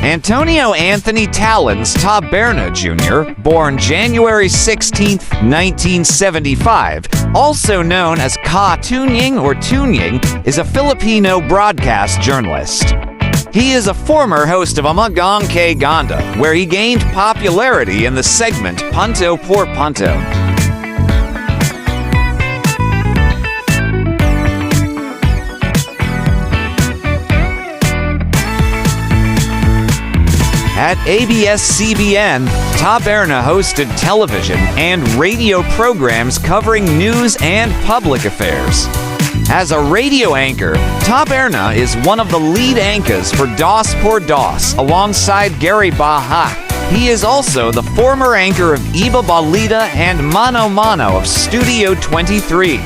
Antonio Anthony Tallons Taberna Jr., born January 16, 1975, also known as Tunying or Tunying, is a Filipino broadcast journalist. He is a former host of Amagang Kay Ganda, where he gained popularity in the segment Punto por Punto. At ABS-CBN, Taberna hosted television and radio programs covering news and public affairs. As a radio anchor, Taberna is one of the lead anchors for Dos por Dos alongside Gary Baha. He is also the former anchor of Iba Balita and Mano Mano of Studio 23.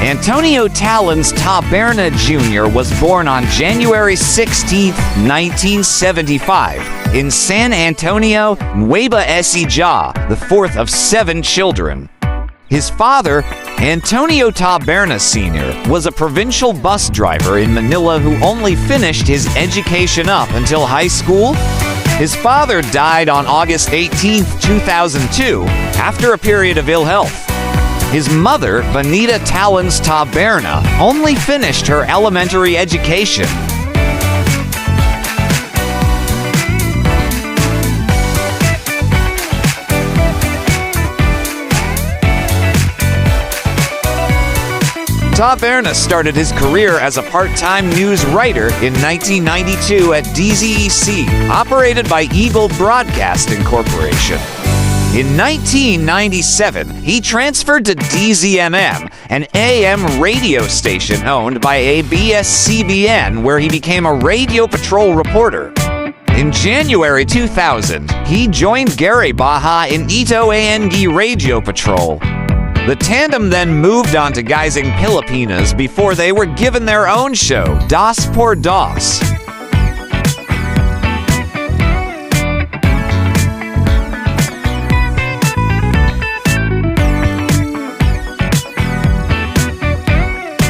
Antonio Tallons Taberna Jr. was born on January 16, 1975, in San Antonio, Nueva Ecija, the fourth of 7 children. His father, Antonio Taberna Sr., was a provincial bus driver in Manila who only finished his education up until high school. His father died on August 18, 2002, after a period of ill health. His mother, Vanita Tallons Taberna, only finished her elementary education. Taberna started his career as a part-time news writer in 1992 at DZEC, operated by Eagle Broadcasting Corporation. In 1997, he transferred to DZMM, an AM radio station owned by ABS-CBN, where he became a radio patrol reporter. In January 2000, he joined Gary Baha in Ito ANG Radio Patrol. The tandem then moved on to Gising Pilipinas before they were given their own show, Dos por Dos.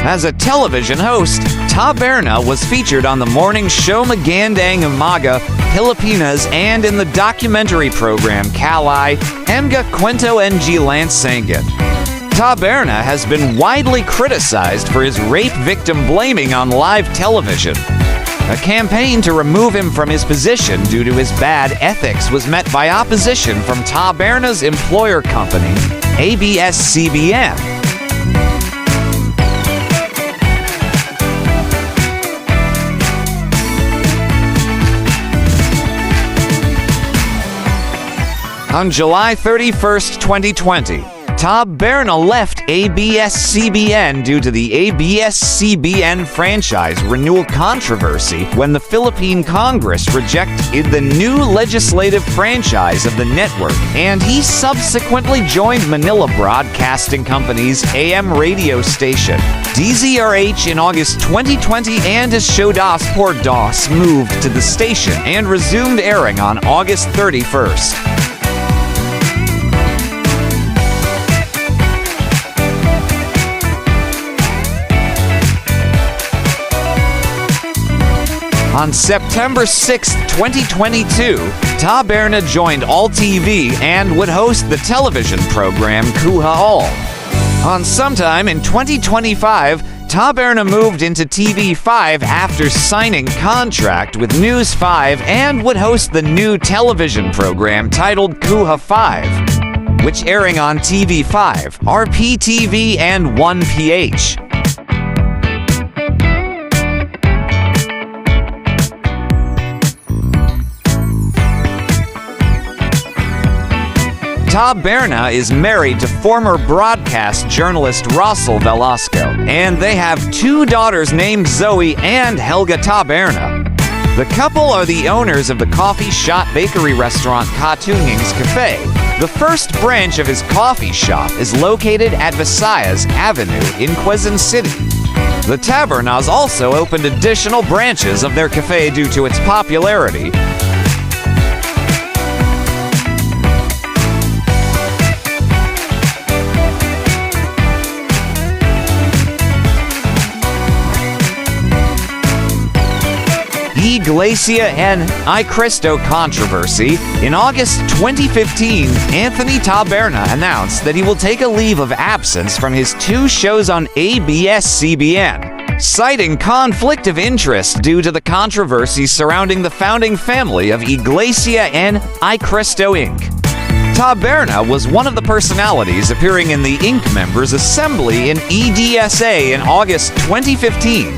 As a television host, Taberna was featured on the morning show Magandang Umaga, Pilipinas, and in the documentary program Kalay, Emga Kwento NG Lansangan. Taberna has been widely criticized for his rape victim blaming on live television. A campaign to remove him from his position due to his bad ethics was met by opposition from Taberna's employer company, ABS-CBN. On July 31, 2020, Taberna left ABS-CBN due to the ABS-CBN franchise renewal controversy when the Philippine Congress rejected the new legislative franchise of the network, and he subsequently joined Manila Broadcasting Company's AM radio station, DZRH, in August 2020, and his show Dos por Dos moved to the station and resumed airing on August 31st. On September 6, 2022, Taberna joined All TV and would host the television program Kuha All. On sometime in 2025, Taberna moved into TV5 after signing contract with News 5 and would host the new television program titled Kuha 5, which airing on TV5, RPTV, and 1PH. Taberna is married to former broadcast journalist Russell Velasco, and they have 2 daughters named Zoe and Helga Taberna. The couple are the owners of the coffee shop bakery restaurant Tunying's Cafe. The first branch of his coffee shop is located at Visayas Avenue in Quezon City. The Tabernas also opened additional branches of their cafe due to its popularity. Iglesia and I Cristo controversy, in August 2015, Anthony Taberna announced that he will take a leave of absence from his 2 shows on ABS-CBN, citing conflict of interest due to the controversy surrounding the founding family of Iglesia and I Cristo Inc. Taberna was one of the personalities appearing in the Inc. members' assembly in EDSA in August 2015.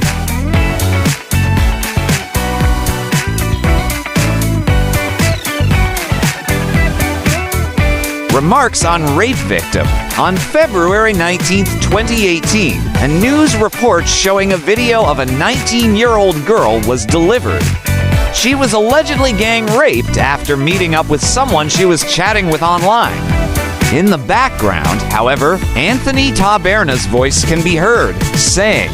Remarks on rape victim. On February 19, 2018, a news report showing a video of a 19-year-old girl was delivered. She was allegedly gang raped after meeting up with someone she was chatting with online. In the background, however, Anthony Taberna's voice can be heard, saying,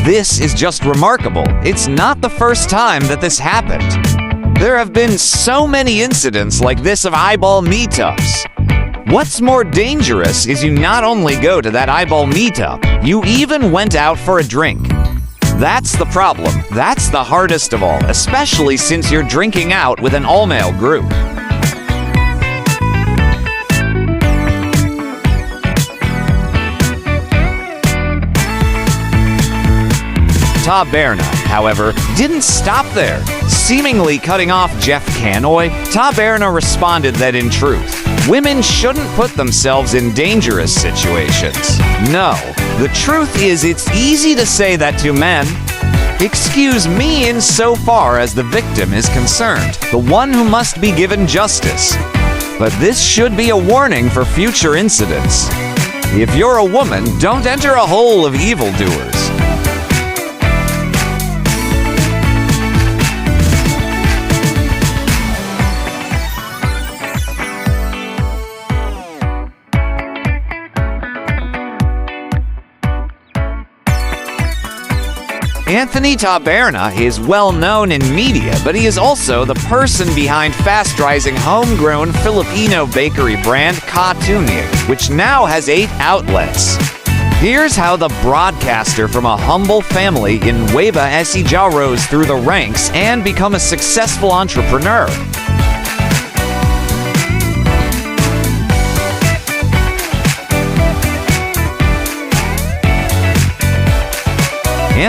"This is just remarkable. It's not the first time that this happened. There have been so many incidents like this of eyeball meetups. What's more dangerous is you not only go to that eyeball meetup, you even went out for a drink. That's the problem. That's the hardest of all, especially since you're drinking out with an all-male group." Taberna, however, didn't stop there. Seemingly cutting off Jeff Canoy, Taberna responded that in truth, women shouldn't put themselves in dangerous situations. No, the truth is it's easy to say that to men. Excuse me insofar as the victim is concerned, the one who must be given justice. But this should be a warning for future incidents. If you're a woman, don't enter a hole of evildoers. Anthony Taberna is well known in media, but he is also the person behind fast-rising homegrown Filipino bakery brand Tunying, which now has 8 outlets. Here's how the broadcaster from a humble family in Nueva Ecija rose through the ranks and become a successful entrepreneur.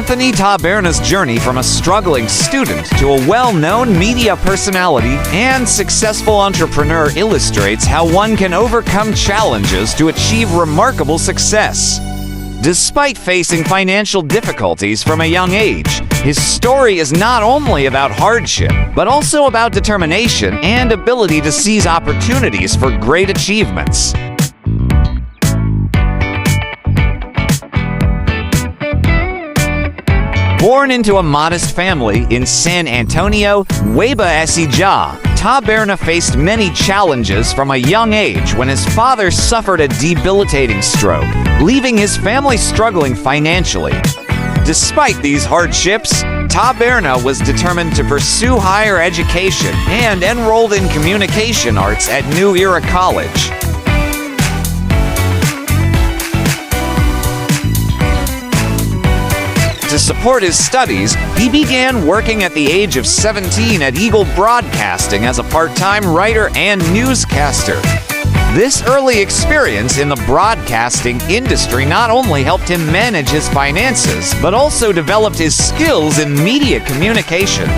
Anthony Taberna's journey from a struggling student to a well-known media personality and successful entrepreneur illustrates how one can overcome challenges to achieve remarkable success. Despite facing financial difficulties from a young age, his story is not only about hardship, but also about determination and ability to seize opportunities for great achievements. Born into a modest family in San Antonio, Nueva Ecija, Taberna faced many challenges from a young age when his father suffered a debilitating stroke, leaving his family struggling financially. Despite these hardships, Taberna was determined to pursue higher education and enrolled in communication arts at New Era College. To support his studies, he began working at the age of 17 at Eagle Broadcasting as a part-time writer and newscaster. This early experience in the broadcasting industry not only helped him manage his finances, but also developed his skills in media communication.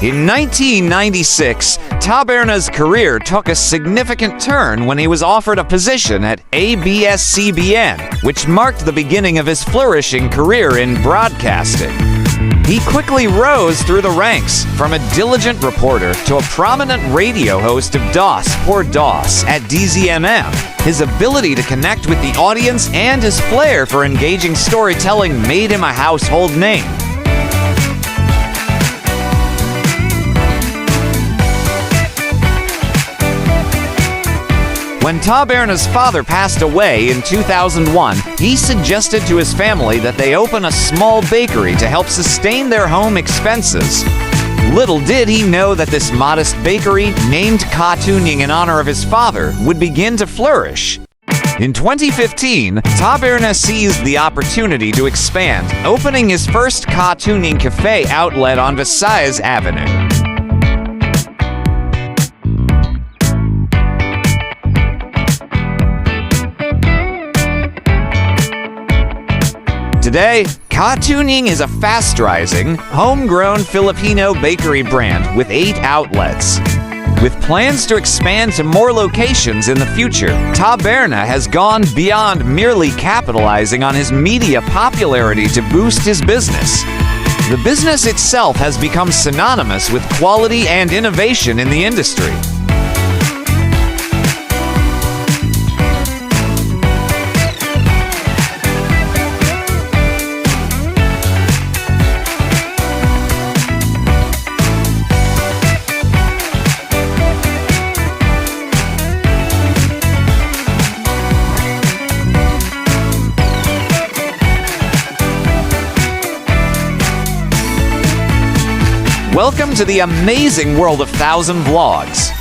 In 1996, Taberna's career took a significant turn when he was offered a position at ABS-CBN, which marked the beginning of his flourishing career in broadcasting. He quickly rose through the ranks, from a diligent reporter to a prominent radio host of DOS or DOS at DZMM. His ability to connect with the audience and his flair for engaging storytelling made him a household name. When Taberna's father passed away in 2001, he suggested to his family that they open a small bakery to help sustain their home expenses. Little did he know that this modest bakery, named Tunying in honor of his father, would begin to flourish. In 2015, Taberna seized the opportunity to expand, opening his first Tunying cafe outlet on Visayas Avenue. Today, Tunying is a fast-rising, homegrown Filipino bakery brand with 8 outlets. With plans to expand to more locations in the future, Taberna has gone beyond merely capitalizing on his media popularity to boost his business. The business itself has become synonymous with quality and innovation in the industry. Welcome to the amazing world of 1,000 Vlogs.